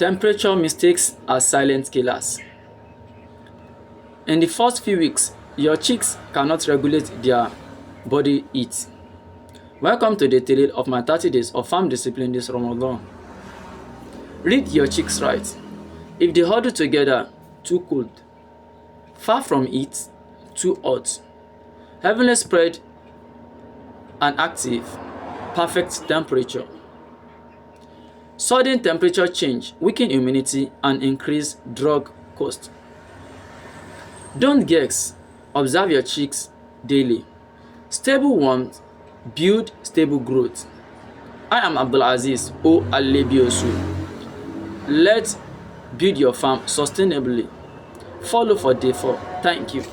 Temperature mistakes are silent killers. In the first few weeks, your chicks cannot regulate their body heat. Welcome to the tale of my 30 days of farm discipline this Ramadan. Read your chicks right. If they huddle together, too cold. Far from it, too hot. Heavily spread and active, perfect temperature. Sudden temperature change weaken immunity and increase drug cost. Don't guess, observe your chicks daily. Stable warmth build stable growth. I am Abdulaziz O Alebiosu. Let's build your farm sustainably. Follow for day 4. Thank you.